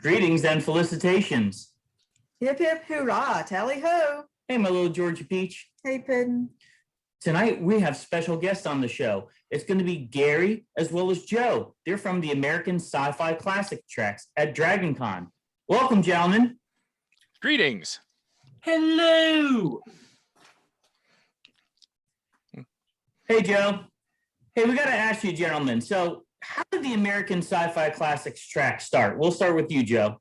Greetings and felicitations. Hip hip hurrah, tally ho. Hey, my little Georgia Peach. Hey, Puddin'. Tonight we have special guests on the show. It's going to be Gary as well as Joe. They're from the American Sci-Fi Classic Treks at DragonCon. Welcome, gentlemen. Greetings. Hello. Hey, Joe. Hey, we got to ask you, gentlemen. So, how did the American Sci-Fi Classics track start? We'll start with you, Joe.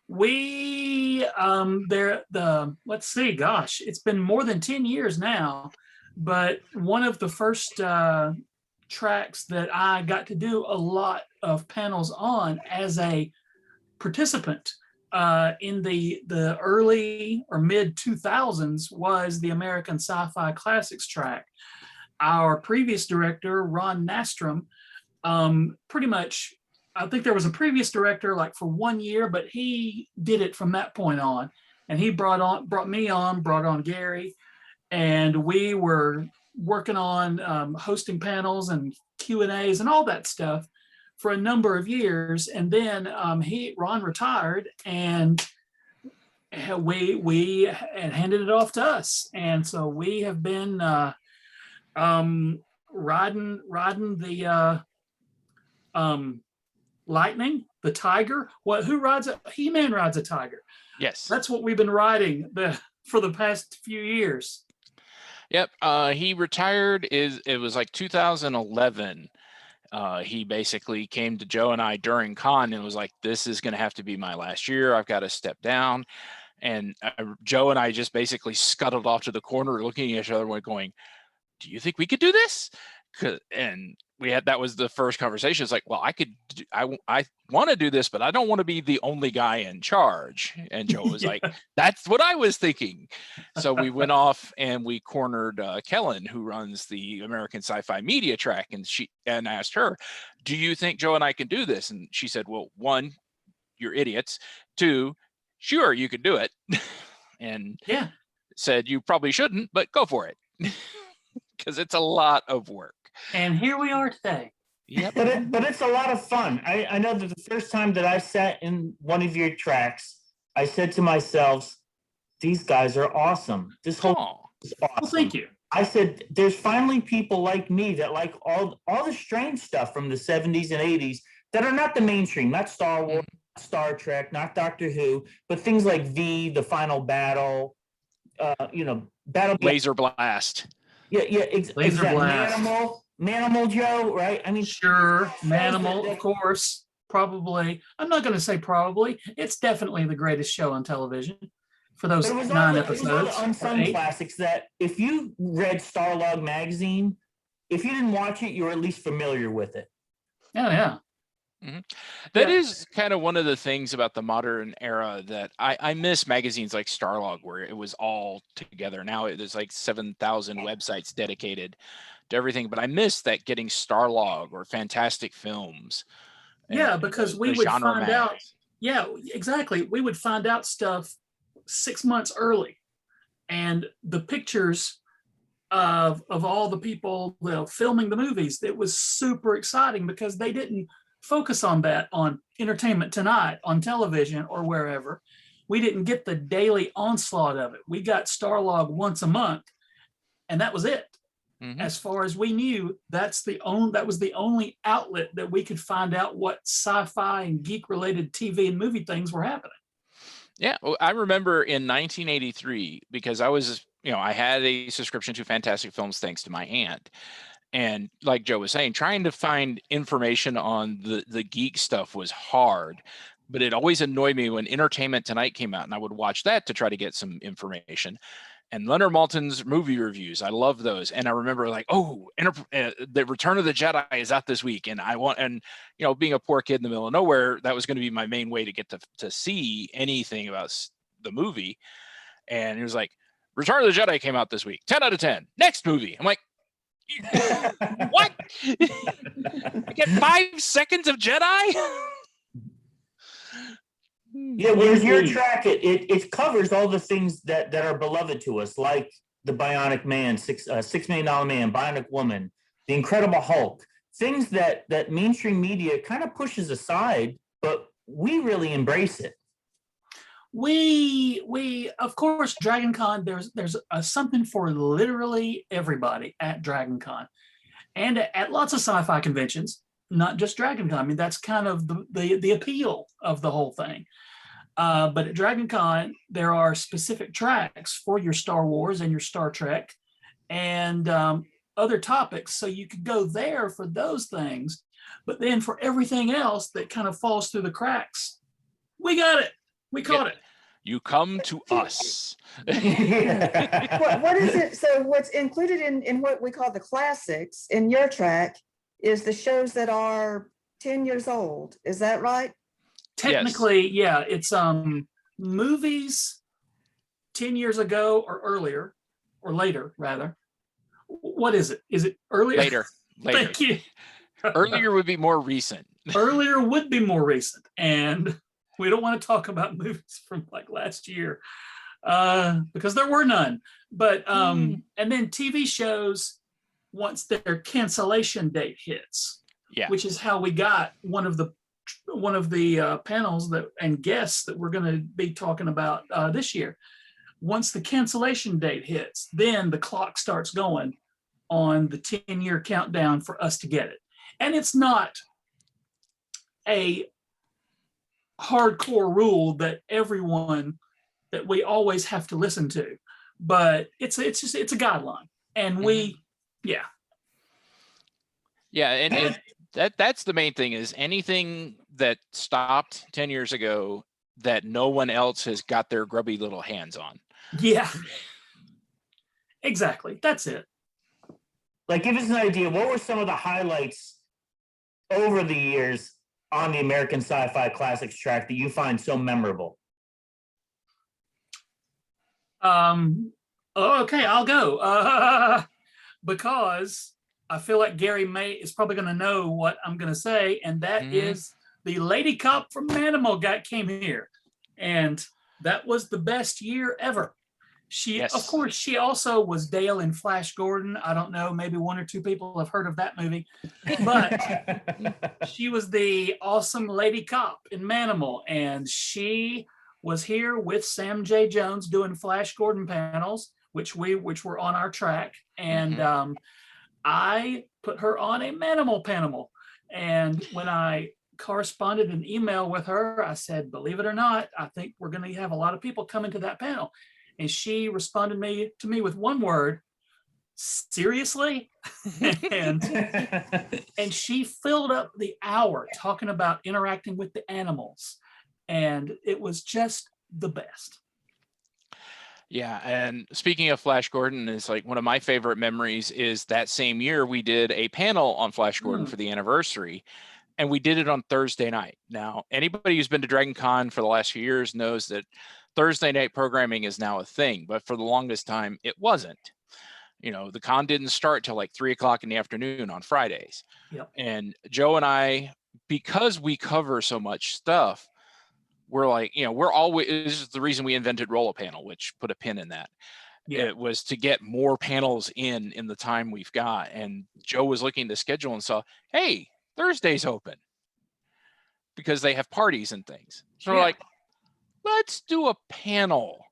Let's see, gosh, it's been more than 10 years now, but one of the first tracks that I got to do a lot of panels on as a participant in the early or mid 2000s was the American Sci-Fi Classics track. Our previous director, Ron Nastrom, pretty much, I think there was a previous director like for 1 year, but he did it from that point on. And he brought on Gary, and we were working on hosting panels and Q&As and all that stuff for a number of years. And then Ron retired, and we had handed it off to us. And so we have been riding the Lightning, the Tiger. Who rides a He-Man rides a Tiger? Yes, that's what we've been riding for the past few years. Yep. He retired. It was like 2011. He basically came to Joe and I during con and was like, "This is going to have to be my last year. I've got to step down." And Joe and I just basically scuttled off to the corner, looking at each other, going, "Do you think we could do this?" And that was the first conversation. It's like, well, I want to do this, but I don't want to be the only guy in charge. And Joe was like, that's what I was thinking. So we went off and we cornered Kellen, who runs the American Sci-Fi Media Track, and asked her, "Do you think Joe and I can do this?" And she said, "Well, one, you're idiots. Two, sure, you can do it." And said, "You probably shouldn't, but go for it." Because it's a lot of work. And here we are today. Yep. But it's a lot of fun. I know that the first time that I sat in one of your tracks, I said to myself, "These guys are awesome. This whole is awesome." Well, thank you. I said, "There's finally people like me that like all the strange stuff from the 70s and 80s that are not the mainstream, not Star Wars, not Star Trek, not Doctor Who, but things like V, The Final Battle, Battle Laser Blast." Laser Blast. Manimal, Joe, right? I mean, sure, Manimal, of course. Probably, I'm not going to say probably. It's definitely the greatest show on television for those 9 episodes. It was all the unsung classics that if you read StarPodLog magazine, if you didn't watch it, you were at least familiar with it. Oh, yeah. Mm-hmm. That is kind of one of the things about the modern era that I miss magazines like StarPodLog, where it was all together. Now there's like 7,000 websites dedicated to everything, but I miss that, getting StarPodLog or Fantastic Films. Because we would find out. Yeah, exactly. We would find out stuff 6 months early, and the pictures of all the people filming the movies, it was super exciting because they didn't focus on that on Entertainment Tonight on television or wherever. We didn't get the daily onslaught of it. We got StarPodLog once a month, and that was it. Mm-hmm. As far as we knew, that was the only outlet that we could find out what sci-fi and geek-related TV and movie things were happening. Yeah, well, I remember in 1983, because I had a subscription to Fantastic Films thanks to my aunt. And like Joe was saying, trying to find information on the geek stuff was hard, but it always annoyed me when Entertainment Tonight came out, and I would watch that to try to get some information. And Leonard Maltin's movie reviews, I love those. And I remember like, the Return of the Jedi is out this week, and being a poor kid in the middle of nowhere, that was going to be my main way to get to see anything about the movie. And it was like, Return of the Jedi came out this week, 10 out of 10. Next movie. I'm like, what? I get 5 seconds of Jedi? Yeah, whereas your track, it covers all the things that are beloved to us, like the Bionic Man, $6 Million Man, Bionic Woman, the Incredible Hulk, things that mainstream media kind of pushes aside, but we really embrace it. We of course, Dragon Con, there's something for literally everybody at Dragon Con, and at lots of sci-fi conventions, not just Dragon Con. I mean, that's kind of the appeal of the whole thing. But at Dragon Con, there are specific tracks for your Star Wars and your Star Trek and other topics. So you could go there for those things. But then for everything else that kind of falls through the cracks, we got it. We caught it. You come to us. What is it? So what's included in what we call the classics in your track is the shows that are 10 years old. Is that right? Technically, yeah, it's movies 10 years ago or earlier, or later, rather. What is it? Is it earlier? Later. Thank you. Earlier would be more recent. Earlier would be more recent. And we don't want to talk about movies from like last year because there were none. But, and then TV shows once their cancellation date hits, which is how we got one of the panels and guests that we're going to be talking about this year. Once the cancellation date hits, then the clock starts going on the 10-year countdown for us to get it. And it's not a hardcore rule that we always have to listen to, but it's a guideline. And and that's the main thing, is anything that stopped 10 years ago that no one else has got their grubby little hands on. Yeah, exactly. That's it. Like, give us an idea. What were some of the highlights over the years on the American Sci-Fi Classics track that you find so memorable? Okay, I'll go. Because I feel like Gary is probably going to know what I'm going to say, and that is the lady cop from Manimal came here, and that was the best year ever. Of course, she also was Dale in Flash Gordon. I don't know, maybe one or two people have heard of that movie, but she was the awesome lady cop in Manimal, and she was here with Sam J. Jones doing Flash Gordon panels, which were on our track, and I put her on a Manimal panel. And when I corresponded an email with her, I said, believe it or not, I think we're going to have a lot of people coming to that panel. And she responded to me with one word: seriously? and she filled up the hour talking about interacting with the animals. And it was just the best. Yeah, and speaking of Flash Gordon, is like one of my favorite memories is that same year we did a panel on Flash Gordon for the anniversary, and we did it on Thursday night. Now, anybody who's been to Dragon Con for the last few years knows that Thursday night programming is now a thing, but for the longest time, it wasn't. You know, the con didn't start till like 3:00 in the afternoon on Fridays. Yep. And Joe and I, because we cover so much stuff, we're like, we're always, this is the reason we invented Roll a Panel, which put a pin in that. Yeah. It was to get more panels in the time we've got. And Joe was looking at the schedule and saw, hey, Thursday's open because they have parties and things. So we're like, let's do a panel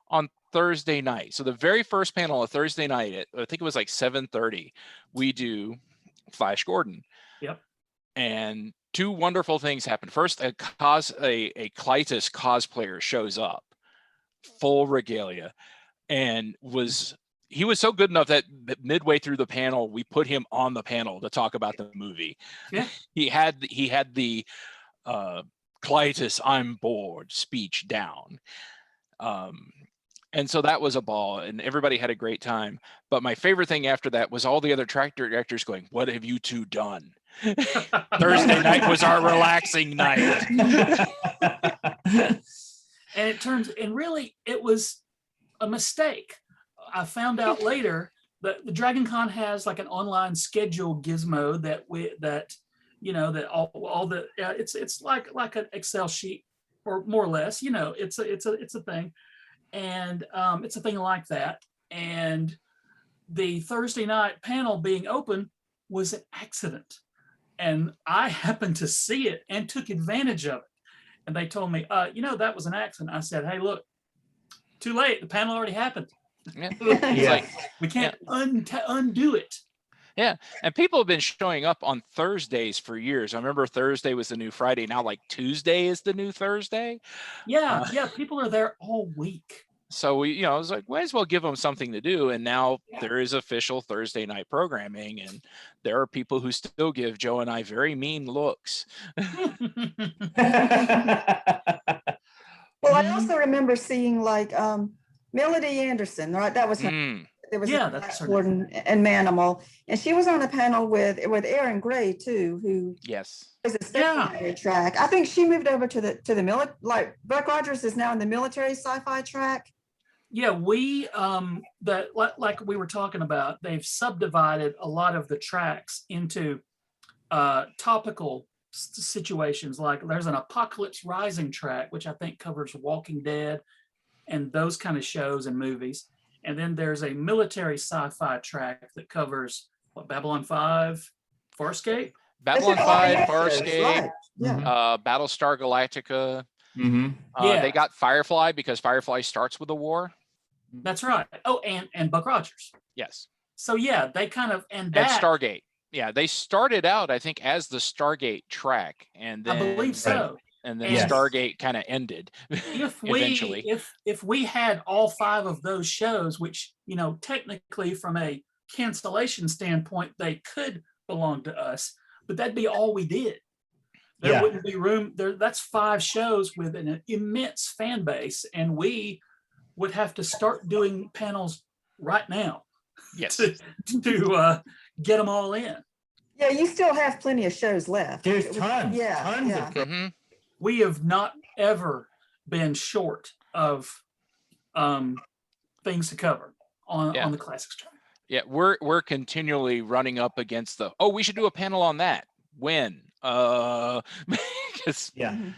on Thursday night. So the very first panel of Thursday night, I think it was like 7:30, we do Flash Gordon. Yep. And two wonderful things happened. First, a Clytus cosplayer shows up, full regalia, and he was so good enough that midway through the panel, we put him on the panel to talk about the movie. Yeah. He had the Clytus "I'm bored" speech down. And so that was a ball, and everybody had a great time. But my favorite thing after that was all the other track directors going, "What have you two done?" Thursday night was our relaxing night. And really, it was a mistake. I found out later that the Dragon Con has like an online schedule gizmo it's like an Excel sheet, or more or less, it's a thing. And it's a thing like that. And the Thursday night panel being open was an accident. And I happened to see it and took advantage of it. And they told me, that was an accident. I said, hey, look, too late. The panel already happened. Yeah. Yeah. Like, We can't undo it. yeah. And people have been showing up on Thursdays for years. I remember Thursday was the new Friday. Now, like Tuesday is the new Thursday. Yeah. People are there all week. So we, I was like, might as well give them something to do. And now there is official Thursday night programming, and there are people who still give Joe and I very mean looks. Well, I also remember seeing like Melody Anderson, right? That was her. Mm, There was Yeah, a that's her Gordon and Manimal, and she was on a panel with Aaron Gray too, who yes. is a stationary track. I think she moved over to the military. Like Buck Rogers is now in the military sci-fi track. Yeah, we like we were talking about, they've subdivided a lot of the tracks into topical situations. Like there's an Apocalypse Rising track, which I think covers Walking Dead and those kind of shows and movies. And then there's a military sci-fi track that covers Babylon 5, Farscape. Babylon This is 5, all Farscape, right. Yeah. Battlestar Galactica. Mm-hmm. Yeah. They got Firefly because Firefly starts with a war. That's right. Oh, and Buck Rogers. Yes. So yeah, they kind of And Stargate. Yeah, they started out, I think, as the Stargate track, and then I believe so. and then Yes. Stargate kind of ended If eventually. if we had all 5 of those shows, which technically from a cancellation standpoint they could belong to us, but that'd be all we did. There Yeah. wouldn't be room there. That's 5 shows with an immense fan base, and we would have to start doing panels right now Yes. to get them all in. Yeah, you still have plenty of shows left. There's It was- tons. Yeah, Tons yeah. of Mhm. We have not ever been short of things to cover on Yeah. the classics track. Yeah, we're continually running up against we should do a panel on that. When? Because Yeah. Mhm.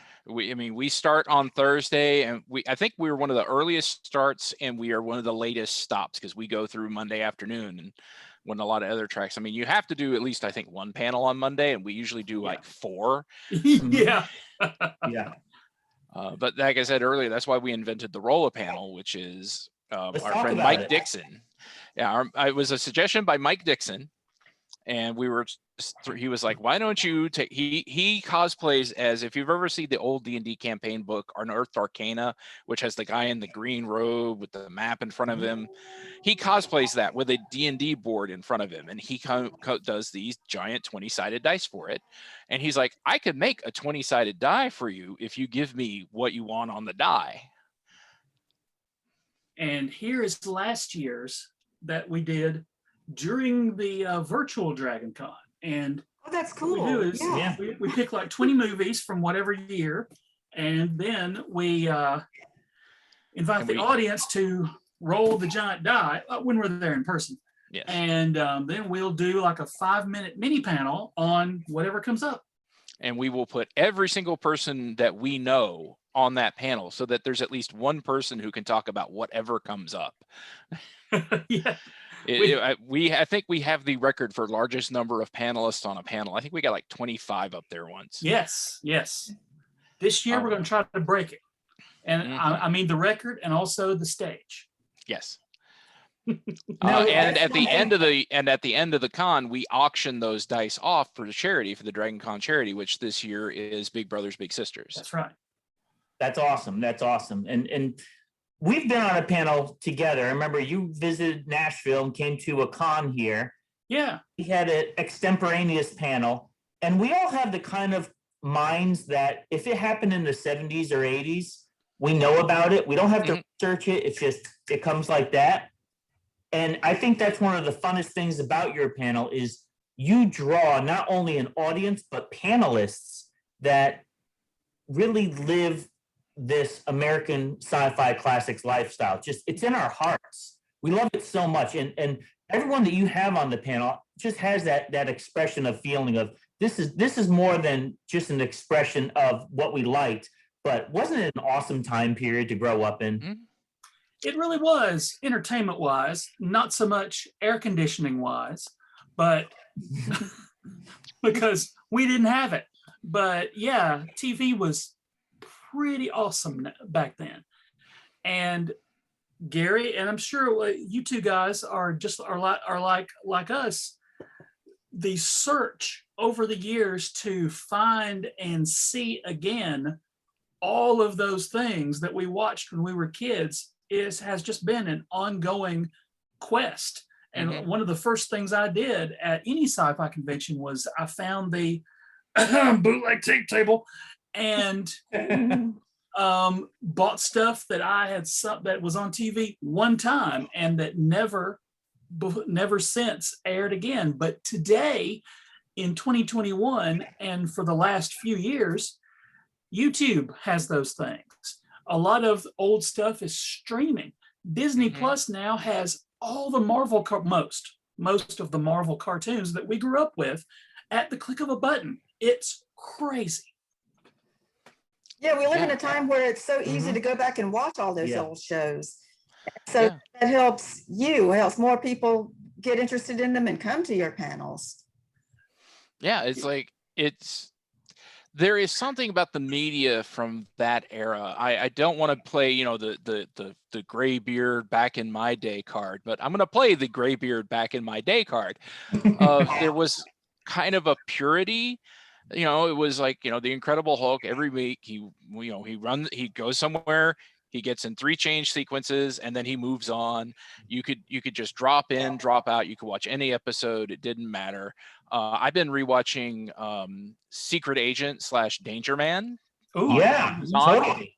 we start on Thursday, and I think we were one of the earliest starts, and we are one of the latest stops because we go through Monday afternoon, and when a lot of other tracks. You have to do at least, I think, 1 panel on Monday, and we usually do like 4. Yeah. Yeah. But like I said earlier, that's why we invented the roller panel, which is Let's our talk friend about Mike it. Dixon. Yeah, it was a suggestion by Mike Dixon, and he was like, "Why don't you take?" He cosplays as, if you've ever seen the old D&D campaign book, Unearthed Arcana, which has the guy in the green robe with the map in front of him. He cosplays that with a D&D board in front of him, and he does these giant 20-sided dice for it. And he's like, "I could make a 20-sided die for you if you give me what you want on the die." And here is last year's that we did during the virtual Dragon Con. And Oh, that's what cool. we do is Yeah. we pick like 20 movies from whatever year, and then we invite And the audience to roll the giant die when we're there in person. Yes. And then we'll do like a 5-minute mini panel on whatever comes up. And we will put every single person that we know on that panel, so that there's at least one person who can talk about whatever comes up. Yeah. I think we have the record for largest number of panelists on a panel. I think we got like 25 up there once. Yes. This year we're going to try to break it. And I mean the record and also the stage. Yes. Now, and at the end of the con, we auction those dice off for the charity, for the Dragon Con charity, which this year is Big Brothers Big Sisters. That's right. That's awesome. That's awesome. And we've been on a panel together. I remember you visited Nashville and came to a con here. Yeah. We had an extemporaneous panel, and we all have the kind of minds that if it happened in the 70s or 80s, we know about it. We don't have to research it. It's just, it comes like that. And I think that's one of the funnest things about your panel is you draw not only an audience, but panelists that really live this American sci-fi classics lifestyle. Just, it's in our hearts. We love it so much. And everyone that you have on the panel just has that expression of feeling of this is more than just an expression of what we liked, but wasn't it an awesome time period to grow up in? It really was, entertainment wise, not so much air conditioning wise, but because we didn't have it. But yeah, TV was pretty awesome back then. And Gary, and I'm sure you two guys are like us. The search over the years to find and see again all of those things that we watched when we were kids has just been an ongoing quest. And one of the first things I did at any sci-fi convention was I found the bootleg tape table and bought stuff that I had that was on TV one time and that never since aired again. But today in 2021 and for the last few years, YouTube has those things. A lot of old stuff is streaming. Disney Plus now has all the Marvel, most of the Marvel cartoons that we grew up with at the click of a button. It's crazy. Yeah, we live in a time where it's so easy to go back and watch all those old shows. So that helps more people get interested in them and come to your panels. Yeah, it's like there is something about the media from that era. I don't want to play, the gray beard back in my day card, but I'm going to play the gray beard back in my day card. There was kind of a purity. It was like, the Incredible Hulk every week. He goes somewhere, he gets in 3 change sequences, and then he moves on. You could just drop in, drop out. You could watch any episode. It didn't matter. I've been rewatching Secret Agent / Danger Man. Oh yeah, totally.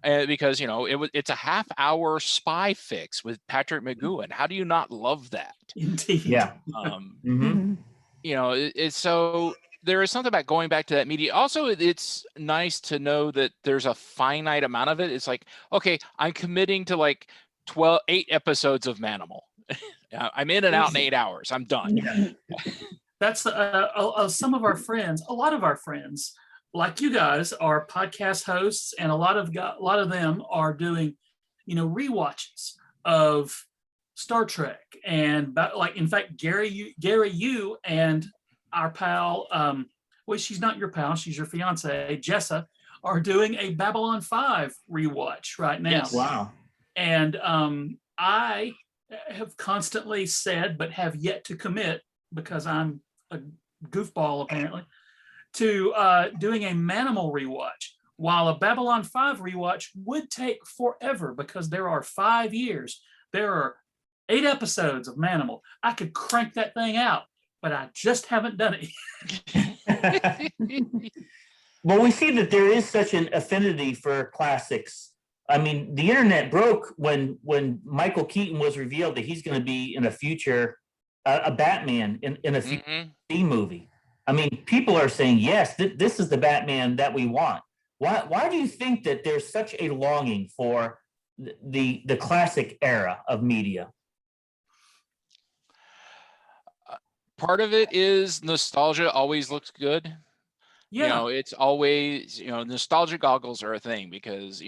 Because it's a half-hour spy fix with Patrick McGowan. How do you not love that? Indeed. Yeah. It's so. There is something about going back to that media. Also, it's nice to know that there's a finite amount of it. It's like, okay, I'm committing to like 8 episodes of Manimal. I'm in and out in 8 hours. I'm done. Yeah. That's some of our friends. A lot of our friends, like you guys, are podcast hosts, and a lot of them are doing, rewatches of Star Trek, and in fact, Gary, you and our pal, well, she's not your pal, she's your fiance, Jessa, are doing a Babylon 5 rewatch right now. Yes. Wow. And I have constantly said, but have yet to commit, because I'm a goofball apparently, to doing a Manimal rewatch, while a Babylon 5 rewatch would take forever because there are 5 years. There are 8 episodes of Manimal. I could crank that thing out, but I just haven't done it. Well, we see that there is such an affinity for classics. I mean, the internet broke when Michael Keaton was revealed that he's going to be in a future a Batman in a future movie. I mean, people are saying, yes, this is the Batman that we want. Why do you think that there's such a longing for the classic era of media? Part of it is nostalgia always looks good. Yeah. It's always, nostalgia goggles are a thing because,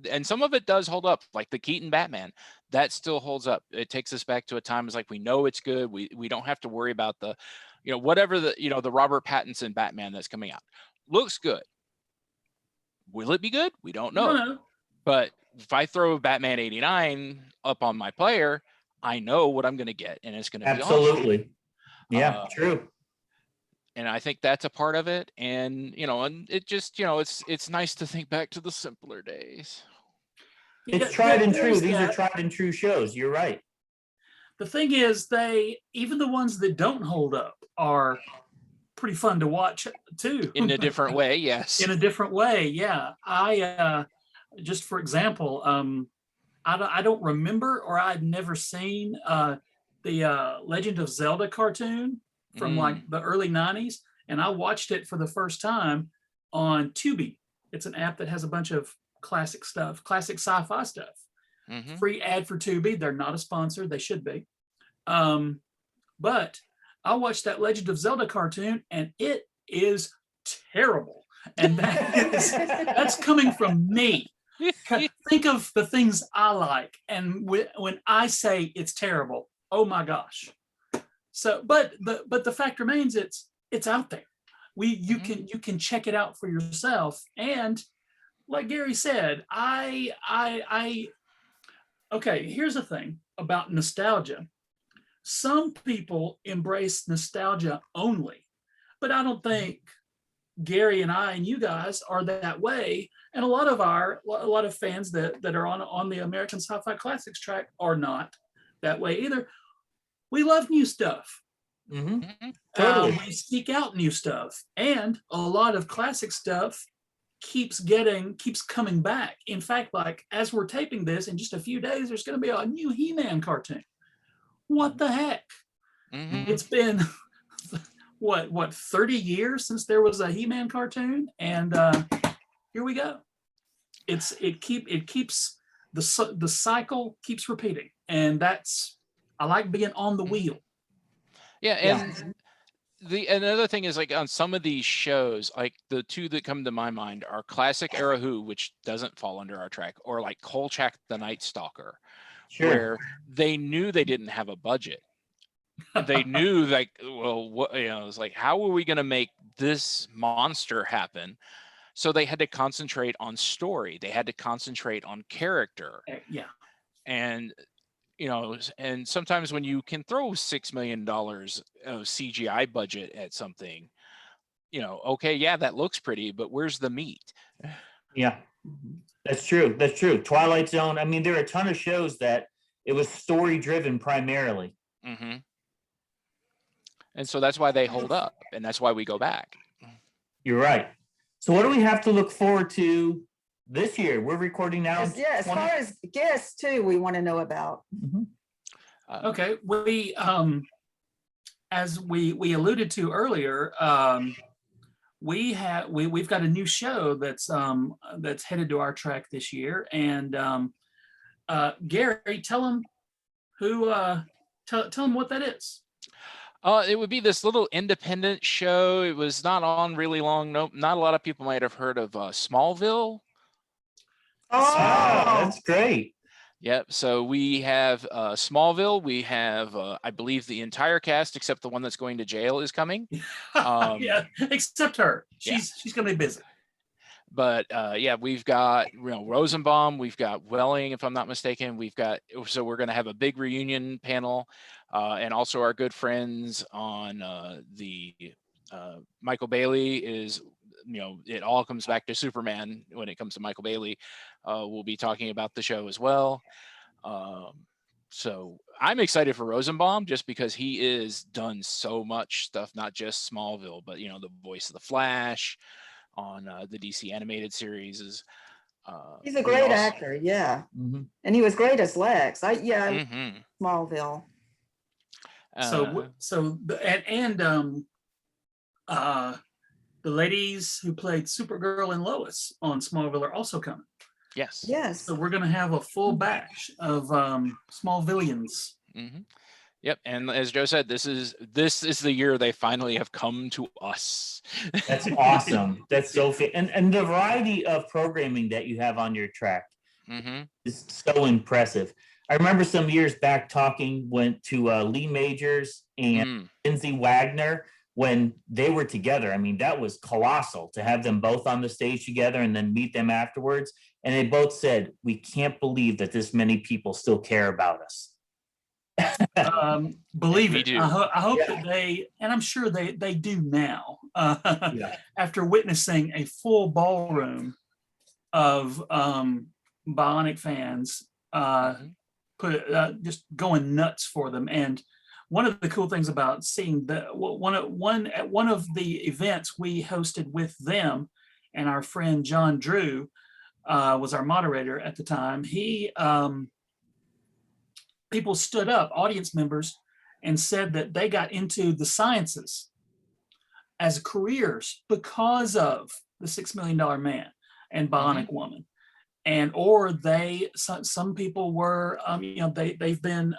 and some of it does hold up, like the Keaton Batman, that still holds up. It takes us back to a time it's like, we know it's good. We don't have to worry about the, whatever the Robert Pattinson Batman that's coming out looks good. Will it be good? We don't know. No. But if I throw Batman 89 up on my player, I know what I'm going to get, and it's going to be absolutely awesome. Yeah, true. And I think that's a part of it. And, and it just, it's nice to think back to the simpler days. It's tried and true. These are tried and true shows. You're right. The thing is, even the ones that don't hold up are pretty fun to watch too. In a different way, yes. In a different way, yeah. I just for example, I don't remember, or I'd never seen the Legend of Zelda cartoon from like the early 90s, and I watched it for the first time on Tubi. It's an app that has a bunch of classic stuff, classic sci-fi stuff. Free ad for Tubi. They're not a sponsor. They should be. But I watched that Legend of Zelda cartoon, and it is terrible. And that's coming from me. Think of the things I like, and when I say it's terrible, oh my gosh. So, but the fact remains, it's out there. You can check it out for yourself, and like Gary said, okay, here's the thing about nostalgia. Some people embrace nostalgia only, but I don't think Gary and I and you guys are that way. And a lot of fans that are on the American Sci-Fi Classics track are not that way either. We love new stuff. Totally. We seek out new stuff, and a lot of classic stuff keeps coming back. In fact, like as we're taping this, in just a few days, there's going to be a new He-Man cartoon. What the heck? It's been what 30 years since there was a He-Man cartoon, and here we go. It keeps the cycle keeps repeating, and I like being on the wheel. Yeah, and another thing is, like, on some of these shows, like the two that come to my mind are Classic Era Who, which doesn't fall under our track, or like Kolchak the Night Stalker, where they knew they didn't have a budget. They knew, like, well, what, it's like, how are we going to make this monster happen? So they had to concentrate on story. They had to concentrate on character. Yeah. And and sometimes when you can throw $6 million of CGI budget at something, okay, yeah, that looks pretty, but where's the meat? Yeah, that's true. That's true. Twilight Zone. I mean, there are a ton of shows that it was story driven primarily. And so that's why they hold up, and that's why we go back. You're right. So what do we have to look forward to this year? We're recording now. As far as guests too, we want to know about. Okay, we as we alluded to earlier, we've got a new show that's headed to our track this year, and Gary, tell them what that is. It would be this little independent show. It was not on really long. Nope, not a lot of people might have heard of Smallville. Oh, that's great. Yep. So we have Smallville. We have, I believe, the entire cast except the one that's going to jail is coming. Yeah, except her. She's going to be busy. But we've got Rosenbaum, we've got Welling, if I'm not mistaken. So we're going to have a big reunion panel, and also our good friends on the Michael Bailey is, it all comes back to Superman when it comes to Michael Bailey. We'll be talking about the show as well. So I'm excited for Rosenbaum just because he is done so much stuff, not just Smallville, but the voice of the Flash on the DC animated series is. He's a great actor, yeah. And he was great as Lex. Smallville. The ladies who played Supergirl and Lois on Smallville are also coming. Yes. So we're going to have a full batch of Smallvillians. Yep, and as Joe said, this is the year they finally have come to us. That's awesome. That's so and the variety of programming that you have on your track is so impressive. I remember some years back went to Lee Majors and Lindsay Wagner when they were together. I mean, that was colossal to have them both on the stage together and then meet them afterwards. And they both said, "We can't believe that this many people still care about us." Believe it. I hope that they, and I'm sure they do now, after witnessing a full ballroom of Bionic fans just going nuts for them. And one of the cool things about seeing at one of the events we hosted with them, and our friend John Drew was our moderator at the time. People stood up, audience members, and said that they got into the sciences as careers because of the $6 Million Man and Bionic Woman. And or some people were they've been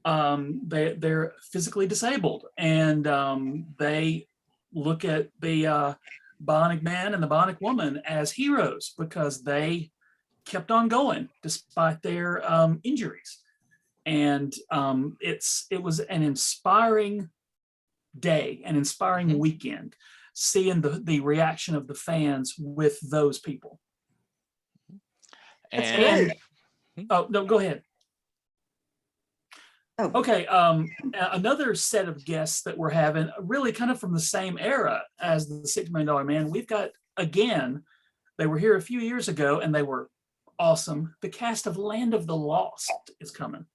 they're physically disabled, and they look at the Bionic Man and the Bionic Woman as heroes because they kept on going despite their injuries. And it was an inspiring day, an inspiring weekend. seeing the reaction of the fans with those people. And Oh, no, go ahead. Oh. Okay, another set of guests that we're having, really kind of from the same era as the $6 Million Man. We've got, again, they were here a few years ago and they were awesome. The cast of Land of the Lost is coming.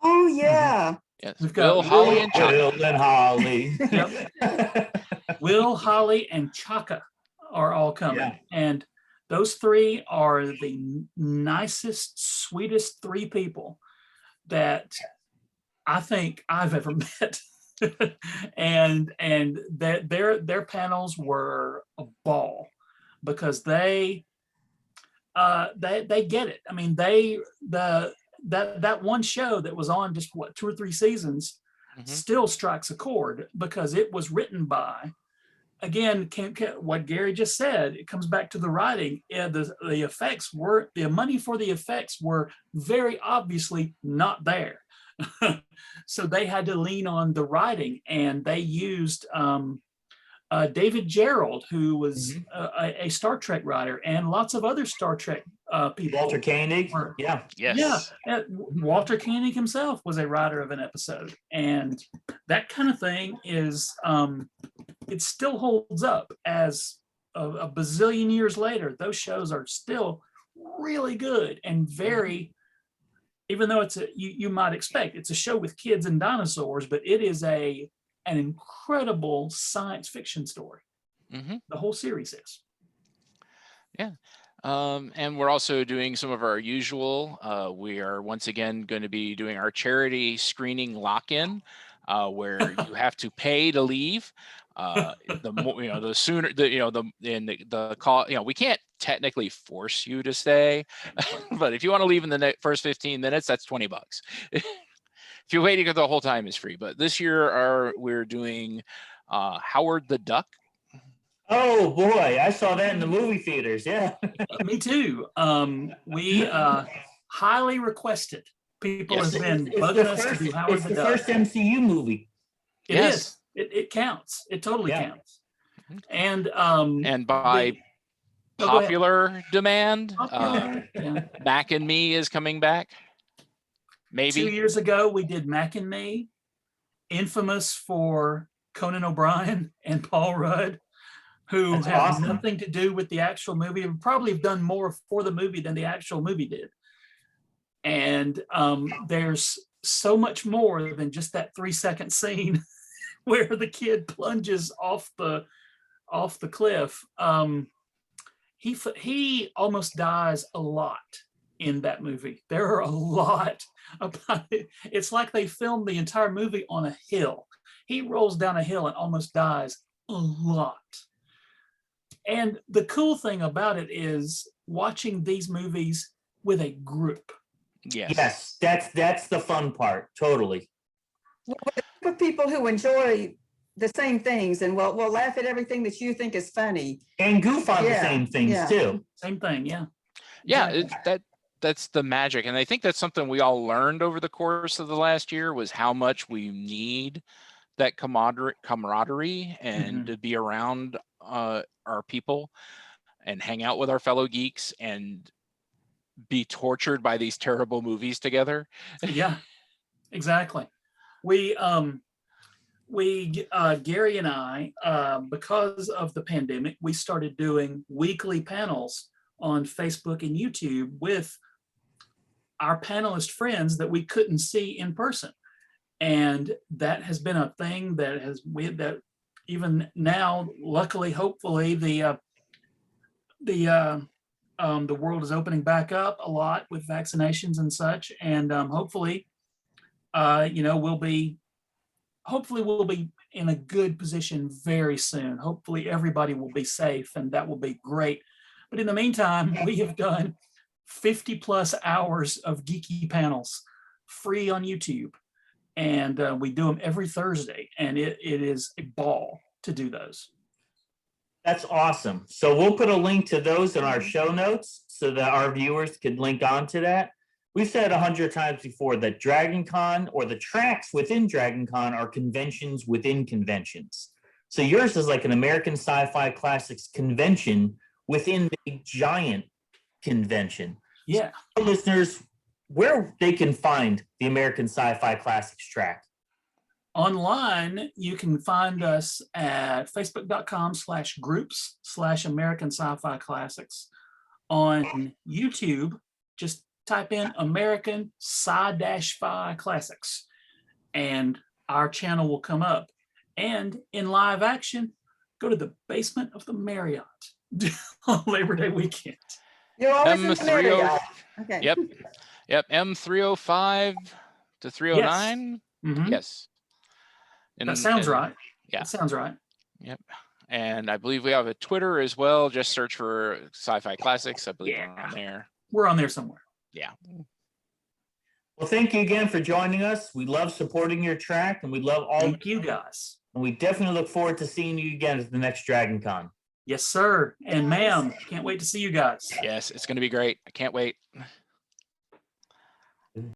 Oh, yeah. yes, We've got Will, Holly, and Chaka. Will and Holly. Yep. Will, Holly, and Chaka are all coming. Yeah. And those three are the nicest, sweetest three people that I think I've ever met. and their panels were a ball because they get it. I mean, that one show that was on just 2 or 3 seasons still strikes a chord because it was written by, again, what Gary just said. It comes back to the writing. The effects were, the money for the effects were very obviously not there. So they had to lean on the writing, and they used David Gerald, who was a Star Trek writer, and lots of other Star Trek people. Walter Koenig. Yeah. Yes. Yeah. Walter Koenig himself was a writer of an episode, and that kind of thing is it still holds up as a bazillion years later. Those shows are still really good and very, even though it's you might expect it's a show with kids and dinosaurs, but it is an incredible science fiction story. The whole series is. Yeah. And we're also doing some of our usual. We are once again going to be doing our charity screening lock-in, where you have to pay to leave. The more, the sooner, the call, we can't technically force you to stay, but if you want to leave in the first 15 minutes, that's $20. If you're waiting the whole time, is free. But this year we're doing Howard the Duck. Oh boy, I saw that in the movie theaters. Yeah. Me too. We highly requested. People Yes. have been bugging us to do Howard It's the the Duck. first MCU movie. It Yes. is. It counts. It totally Yeah. counts. And And by go ahead. popular demand, Yeah. Mac and Me is coming back. 2 Maybe. years ago, we did Mac and Me, infamous for Conan O'Brien and Paul Rudd, who That's have awesome. nothing to do with the actual movie, and probably have done more for the movie than the actual movie did. And there's so much more than just that 3-second scene where the kid plunges off the cliff. He almost dies a lot in that movie. There are a lot about it. It's like they filmed the entire movie on a hill. He rolls down a hill and almost dies a lot. And the cool thing about it is watching these movies with a group. Yes. That's the fun part. Totally. For people who enjoy the same things and will laugh at everything that you think is funny. And goof on the Yeah, same things yeah. too. Same thing, yeah. Yeah, Exactly. that's the magic. And I think that's something we all learned over the course of the last year, was how much we need that camaraderie and to be around our people and hang out with our fellow geeks and be tortured by these terrible movies together. Yeah, exactly. We Gary and I, because of the pandemic, we started doing weekly panels on Facebook and YouTube with our panelist friends that we couldn't see in person. And that has been a thing that even now, luckily, hopefully, the world is opening back up a lot with vaccinations and such. And hopefully, we'll be in a good position very soon. Hopefully everybody will be safe, and that will be great. But in the meantime, we have done 50 plus hours of geeky panels free on YouTube. And we do them every Thursday, and it is a ball to do those. That's awesome. So we'll put a link to those in our show notes so that our viewers could link on to that. We've said 100 times before that Dragon Con, or the tracks within Dragon Con, are conventions within conventions. So yours is like an American Sci-Fi Classics convention within the giant convention. Yeah. So listeners, where they can find the American Sci-Fi Classics track? Online, you can find us at facebook.com/groups/American Sci-Fi Classics. On YouTube, just type in American Sci-Fi Classics and our channel will come up. And in live action, go to the basement of the Marriott on Labor Day weekend. You're always in the M30 Marriott. Okay. Yep. M305 to 309. Mhm. Yes. That sounds right. Yeah. That sounds right. Yep. And I believe we have a Twitter as well. Just search for Sci-Fi Classics. I believe we're on there. We're on there somewhere. Yeah. Well, thank you again for joining us. We love supporting your track, and we love all. Thank you guys. And we definitely look forward to seeing you again at the next Dragon Con. Yes, sir. And ma'am, can't wait to see you guys. Yes, it's going to be great. I can't wait.